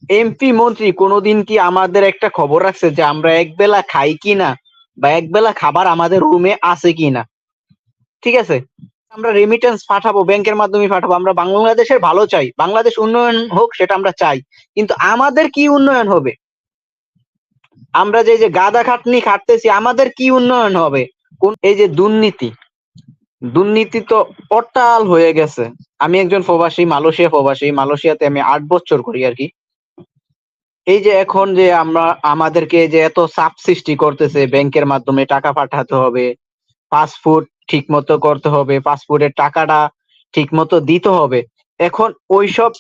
MP মন্ত্রী কোনোদিন কি আমাদের একটা খবর রাখছে যে আমরা একবেলা খাই কিনা বা একবেলা খাবার আমাদের রুমে আছে কিনা? ঠিক আছে, আমরা রেমিটেন্স পাঠাবো, ব্যাংকের মাধ্যমে পাঠাবো, আমরা বাংলাদেশের ভালো চাই, বাংলাদেশ উন্নয়ন হোক সেটা আমরা চাই, কিন্তু আমাদের কি উন্নয়ন হবে? আমরা যে যে গাদা খাটনি খাটতেছি আমাদের কি উন্নয়ন হবে? কোন এই যে দুর্নীতি, দুর্নীতি তো অট্টাল হয়ে গেছে। আমি একজন প্রবাসী, মালয়েশিয়াতে আমি 8 বছর করি আর কি। এই যে এখন যে আমরা আমাদেরকে যে এত চাপ সৃষ্টি করতেছে, ব্যাংকের মাধ্যমে টাকা পাঠাতে হবে, পাসপোর্ট ঠিক মতো করতে হবে, পাসপোর্টের টাকাটা ঠিক মতো দিতে হবে। এখন ওইসব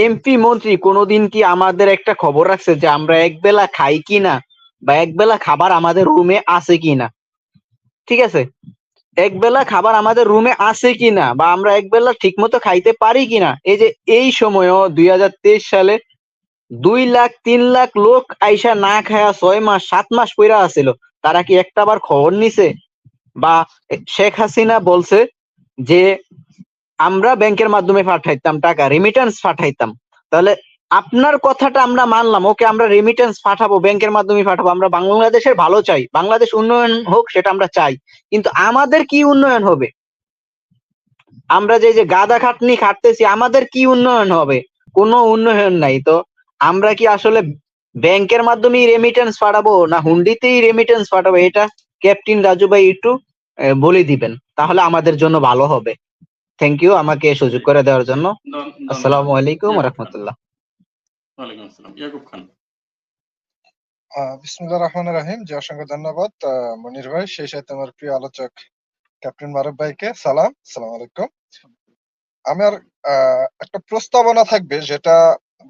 এমপি মন্ত্রী কোনোদিন কি আমাদের একটা খবর রাখছে যে আমরা একবেলা খাই কিনা বা একবেলা খাবার আমাদের রুমে আছে কিনা? ঠিক আছে, একবেলা খাবার আমাদের রুমে আছে কিনা বা আমরা একবেলা ঠিক মতো খাইতে পারি কিনা? এই যে এই সময়ও 2023 সালে 2 লাখ 3 লাখ লোক আইসা না খায়া 6 মাস 7 মাস পইরা আছিল। তারা কি একটাবার খবর নিছে? বা শেখ হাসিনা বলছে যে আমরা ব্যাংকের মাধ্যমে পাঠাইতাম টাকা, রেমিটেন্স পাঠাইতাম। তাহলে আপনার কথাটা আমরা মানলাম, ওকে আমরা রেমিটেন্স পাঠাবো, ব্যাংকের মাধ্যমে পাঠাবো, আমরা বাংলাদেশের ভালো চাই, বাংলাদেশ উন্নয়ন হোক সেটা আমরা চাই, কিন্তু আমাদের কি উন্নয়ন হবে? আমরা যে যে গাদা খাটনি খাটতেছি আমাদের কি উন্নয়ন হবে? কোনো উন্নয়ন নাই। তো আমরা কি আসলে ব্যাংকের মাধ্যমেই রেমিটেন্স পাঠাবো না হুন্ডিতেই রেমিটেন্স পাঠাবো? এটা ক্যাপ্টেন রাজু ভাই একটু বলে দিবেন, তাহলে আমাদের জন্য ভালো হবে। থ্যাংক ইউ আমাকে সুযোগ করে দেওয়ার জন্য। আসসালামু আলাইকুম ওয়া রাহমাতুল্লাহ। ওয়ালাইকুম আসসালাম। ইয়াকুব খান। বিসমিল্লাহির রহমানির রহিম। জি, অসংখ্য ধন্যবাদ মনির ভাই, সেই সাথে আমার প্রিয় আলোচক ক্যাপ্টেন মারুফ ভাইকে সালাম। আসসালামু আলাইকুম। আমার একটা প্রস্তাবনা থাকবে, যেটা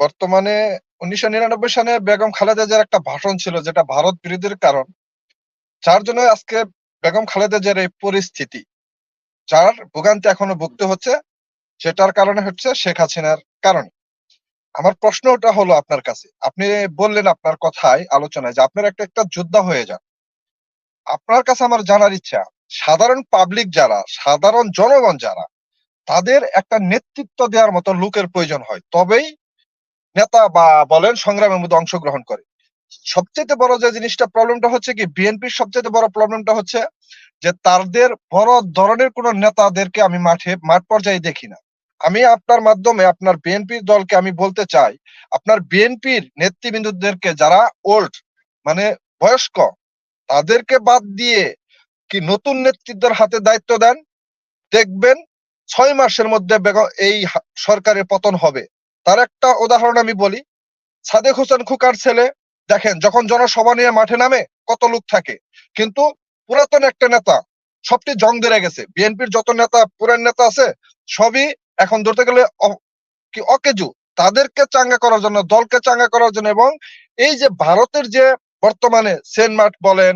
বর্তমানে 1999 সালে বেগম খালেদা জিয়ার একটা ভাষণ ছিল, যেটা ভারত বিরোধীর কারণ, যার জন্য আজকে বেগম খালেদা জিয়ার এই পরিস্থিতি, যার ভোগান্তি এখনো ভুগতে হচ্ছে, সেটার কারণে হচ্ছে শেখ হাসিনার কারণে। আমার প্রশ্নটা হলো আপনার কাছে, আপনি বললেন আপনার কথায় আলোচনায় যে আপনার একটা যোদ্ধা হয়ে যান। আপনার কাছে আমার জানার ইচ্ছা, সাধারণ পাবলিক যারা, সাধারণ জনগণ যারা, তাদের একটা নেতৃত্ব দেওয়ার মতো লোকের প্রয়োজন হয়, তবেই নেতা বা বলেন সংগ্রামের মধ্যে অংশগ্রহণ করে। সবচেয়ে বড় যে জিনিসটা, প্রবলেমটা হচ্ছে কি, বিএনপির সবচেয়ে বড় প্রবলেমটা হচ্ছে যে তাদের বড় ধরনের কোন নেতাদেরকে আমি মাঠ পর্যায়ে দেখি না। আমি আপনার মাধ্যমে আপনার বিএনপির দলকে আমি বলতে চাই, আপনার বিএনপির নেতৃবৃন্দদেরকে যারা ওল্ড, মানে বয়স্ক, তাদেরকে বাদ দিয়ে কি নতুন নেতৃত্বের হাতে দায়িত্ব দেন, দেখবেন 6 মাসের মধ্যে এই সরকারের পতন হবে। তার একটা উদাহরণ আমি বলি, সাদেক হোসেন খোকার ছেলে, দেখেন যখন জনসভা নিয়ে মাঠে নামে কত লোক থাকে, কিন্তু পুরাতন একটা নেতা, সবটি জং ধরে গেছে। বিএনপির যত নেতা, পুরান নেতা আছে, সবই এখন ধরতে গেলে কি অকেজু। তাদেরকে চাঙ্গা করার জন্য, দলকে চাঙ্গা করার জন্য, এবং এই যে ভারতের যে বর্তমানে সেন্ট মার্ট বলেন,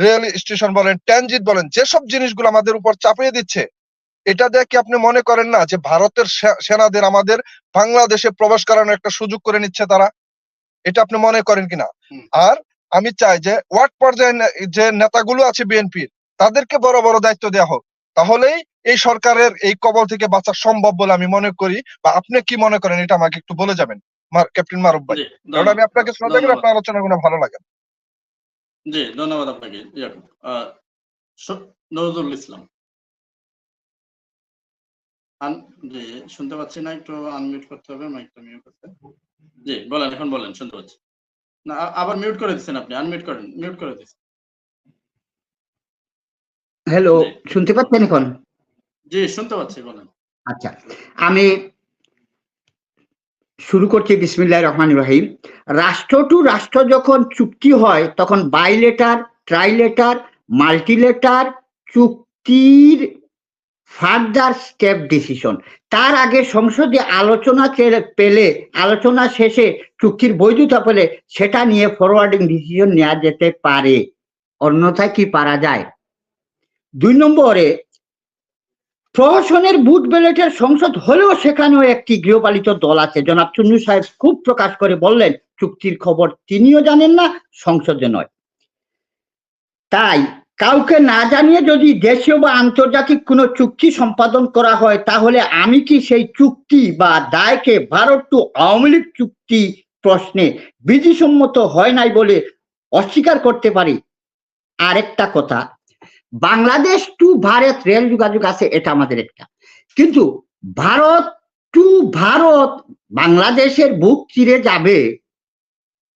রেল স্টেশন বলেন, ট্রানজিট বলেন, যেসব জিনিসগুলো আমাদের উপর চাপিয়ে দিচ্ছে, এটা দিয়ে কি আপনি মনে করেন না যে ভারতের সেনাদের আমাদের বাংলাদেশে প্রবেশ করানোর একটা সুযোগ করে নিচ্ছে তারা? এটা আপনি মনে করেন কিনা? আর আমি চাই যে ওয়ার্ড পর্যায়ে যে নেতাগুলো আছে বিএনপির, তাদেরকে বড় বড় দায়িত্ব দেওয়া হোক, তাহলেই এই সরকারের এই কবল থেকে বাঁচা সম্ভব বলে আমি মনে করি। বা আপনি কি মনে করেন, এটা আমাকে একটু বলে যাবেন ক্যাপ্টেন মারুফ ভাই, কারণ আমি আপনাকে শ্রদ্ধা করি, আপনার আলোচনাগুলো ভালো লাগে। জি, ধন্যবাদ আপনাকে। নজরুল ইসলাম। জি, শুনতে পাচ্ছি না, একটু আনমিউট করতে হবে, মাইকটা মিউট করতে। জি বলেন, এখন বলেন, শুনতে পাচ্ছি না। আবার মিউট করে দিচ্ছেন আপনি, আনমিউট করেন, মিউট করে দিচ্ছেন। হ্যালো, শুনতে পাচ্ছেন এখন? জি শুনতে পাচ্ছি, বলেন। আচ্ছা, আমি শুরু করছি। বিসমিল্লাহির রহমানির রহিম। রাষ্ট্র টু রাষ্ট্র যখন চুক্তি হয়, তখন বাইলেটার, ট্রাইলেটার, মাল্টিলেটার চুক্তির ফার্দার স্টেপ ডিসিশন, তার আগে সংসদে আলোচনা পেলে, আলোচনা শেষে চুক্তির বৈধতা পেলে সেটা নিয়ে ফরওয়ার্ডিং ডিসিশন নেওয়া যেতে পারে, অন্যথায় কি পারা যায়? 2 নম্বরে, প্রহসনের বুট ব্যালেটের সংসদ হলেও সেখানেও একটি গৃহপালিত দল আছে। জনাব চুন্নু সাহেব খুব প্রকাশ করে বললেন, চুক্তির খবর তিনিও জানেন না, সংসদে নয়। তাই কাউকে না জানিয়ে যদি দেশীয় বা আন্তর্জাতিক কোনো চুক্তি সম্পাদন করা হয়, তাহলে আমি কি সেই চুক্তি বা দায়কে ভারত টু আওয়ামী লীগ চুক্তি প্রশ্নে বিধিসম্মত হয় নাই বলে অস্বীকার করতে পারি। আরেকটা কথা, বাংলাদেশ টু ভারত রেল যোগাযোগ আছে, এটা আমাদের একটা, কিন্তু ভারত টু ভারত বাংলাদেশের বুক চিরে যাবে,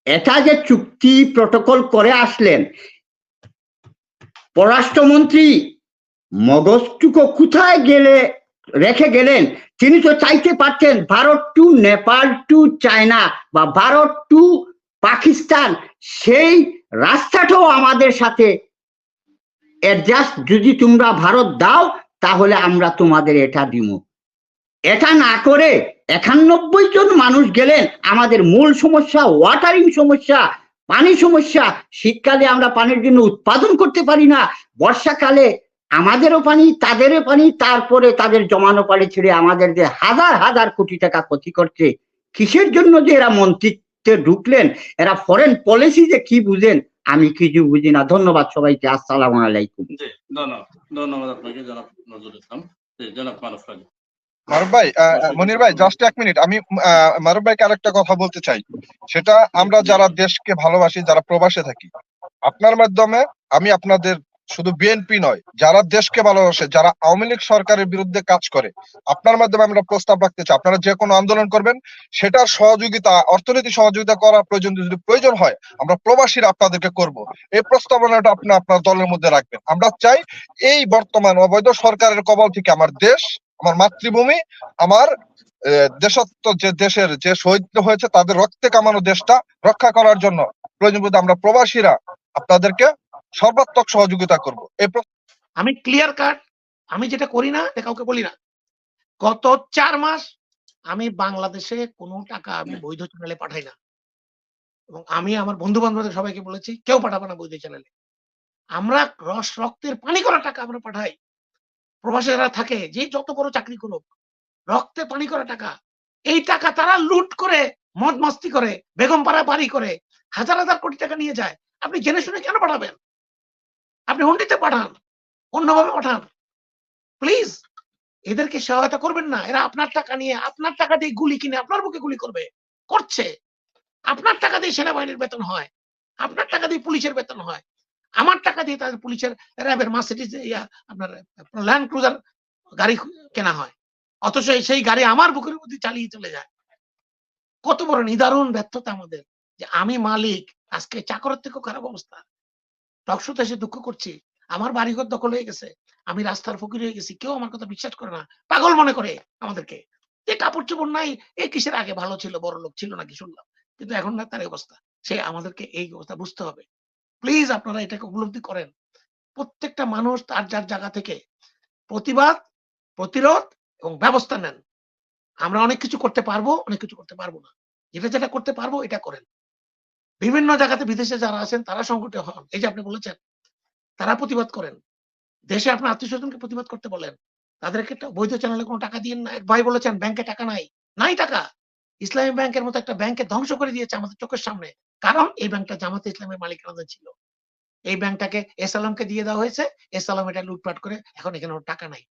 এটা যে চুক্তি প্রটোকল করে আসলেন, পররাষ্ট্রমন্ত্রী মগজটুকু কোথায় গেলে রেখে গেলেন? তিনি তো চাইতে পারতেন Bharat to Nepal to China বা ভারত টু পাকিস্তান, সেই রাস্তাটাও আমাদের সাথে অ্যাডজাস্ট, যদি তোমরা ভারত দাও তাহলে আমরা তোমাদের এটা দিব। এটা না করে ৯১ জন মানুষ গেলেন। আমাদের মূল সমস্যা ওয়াটারিং সমস্যা, পানি সমস্যা। শীতকালে আমরা পানির জন্য উৎপাদন করতে পারি না, বর্ষাকালে আমাদেরও পানি তাদেরও পানি, তারপরে তাদের জমানো পানি ছেড়ে আমাদের যে হাজার হাজার কোটি টাকা ক্ষতি করছে। কিসের জন্য যে এরা মন্ত্রিত্বে ঢুকলেন? এরা ফরেন পলিসি যে কি বুঝেন আমি কিছু বুঝি না। ধন্যবাদ সবাইকে, আসসালামু আলাইকুম। জি ধন্যবাদ আপনাকে জনাব নজরুল ইসলাম। জি জনাব মারুফ রাজি। মারুফ ভাই, মনির ভাই, জাস্ট 1 মিনিট, আমি মারুফ ভাইকে আরেকটা কথা বলতে চাই। সেটা আমরা যারা দেশকে ভালোবাসি, যারা প্রবাসে থাকি, আপনার মাধ্যমে আমি আপনাদের, শুধু বিএনপি নয়, যারা দেশকে ভালোবাসে, যারা আওয়ামী লীগ সরকারের বিরুদ্ধে কাজ করে, আপনার মাধ্যমে আমরা প্রস্তাব রাখতে চাই, আপনারা যে কোনো আন্দোলন করবেন সেটার সহযোগিতা, অর্থনৈতিক সহযোগিতা করা প্রয়োজন, যদি প্রয়োজন হয় আমরা প্রবাসীরা আপনাদেরকে করব। এই প্রস্তাবনাটা আপনি আপনার দলের মধ্যে রাখবেন। আমরা চাই এই বর্তমান অবৈধ সরকারের কবল থেকে আমার দেশ, আমার মাতৃভূমি, আমার দেশত্ব, যে দেশের যে শহীদ হয়েছে তাদের রক্তে কামানো দেশটা রক্ষা করার জন্য প্রয়োজন বোধ আমরা প্রবাসীরা আপনাদেরকে সর্বাত্মক সহযোগিতা করব। আমি ক্লিয়ার কাট, আমি যেটা করি না কাউকে বলি না। গত 4 মাস আমি বাংলাদেশে কোনো টাকা আমি বৈধ চ্যানেলে পাঠাই না, এবং আমি আমার বন্ধু বান্ধবদের সবাইকে বলেছি কেউ পাঠাবে না বৈধ চ্যানেলে। আমরা রক্তের পানি করা টাকা আমরা পাঠাই। প্রবাসীরা থাকে যে যত বড় চাকরি করুক, রক্তে পানি করা টাকা, এই টাকা তারা লুট করে, মদ মাস্তি করে, বেগম পাড়া বাড়ি করে হাজার হাজার কোটি টাকা নিয়ে যায়। আপনি জেনে শুনে কেন পাঠাবেন? আপনি হুন্ডিতে পাঠান, অন্যভাবে পাঠান, প্লিজ। এদেরকে সহায়তা করবেন না। এরা আপনার টাকা নিয়ে, আপনার টাকা দিয়ে গুলি কিনে আপনার বুকে গুলি করছে। আপনার টাকা দিয়ে সেনাবাহিনীর বেতন হয়, আপনার টাকা দিয়ে পুলিশের বেতন হয়, আমার টাকা দিয়ে তাদের পুলিশের র্যাবের মার্সিডিজ আপনার ল্যান্ড ক্রুজার গাড়ি কেনা হয়, অথচ সেই গাড়ি আমার বুকের মধ্যে চালিয়ে চলে যায়। কত বড় নিদারুণ ব্যর্থতা আমাদের, যে আমি মালিক, আজকে চাকরের থেকেও খারাপ অবস্থা। টকশোতে এসে দুঃখ করছি, আমার বাড়িঘর দখল হয়ে গেছে, আমি রাস্তার ফকির হয়ে গেছি, কেউ আমার কথা বিশ্বাস করে না, পাগল মনে করে আমাদেরকে। যে কাপড় চোপড় নাই, এ কিসের আগে ভালো ছিল, বড় লোক ছিল নাকি শুনলাম, কিন্তু এখন না তার অবস্থা। সে আমাদেরকে এই অবস্থা বুঝতে হবে। প্লিজ আপনারা এটাকে উপলব্ধি করেন। প্রত্যেকটা মানুষ তার যার জায়গা থেকে প্রতিবাদ, প্রতিরোধ এবং ব্যবস্থা নেন। আমরা অনেক কিছু করতে পারবো, অনেক কিছু করতে পারবো না। যেটা করতে পারবো এটা করেন। বিভিন্ন জায়গাতে বিদেশে যারা আছেন তারা সংগঠিত হন, এই যে আপনি বলেছেন, তারা প্রতিবাদ করেন। দেশে আপনার আত্মীয়-স্বজনকে প্রতিবাদ করতে বলেন। তাদেরকে একটা বৈধ চ্যানেলে কোনো টাকা দিয়েন না। এক ভাই বলেছেন ব্যাংকে টাকা নাই টাকা। ইসলামী ব্যাংকের মতো একটা ব্যাংকে ধ্বংস করে দিয়েছে আমাদের চোখের সামনে। কারণ এই ব্যাংকটা জামাতে ইসলামের মালিকানাধীন ছিল। এই ব্যাংকটাকে এস আলমকে দিয়ে দেওয়া হয়েছে। এস আলম এটা লুটপাট করে এখন এখানে ওর টাকা নাই।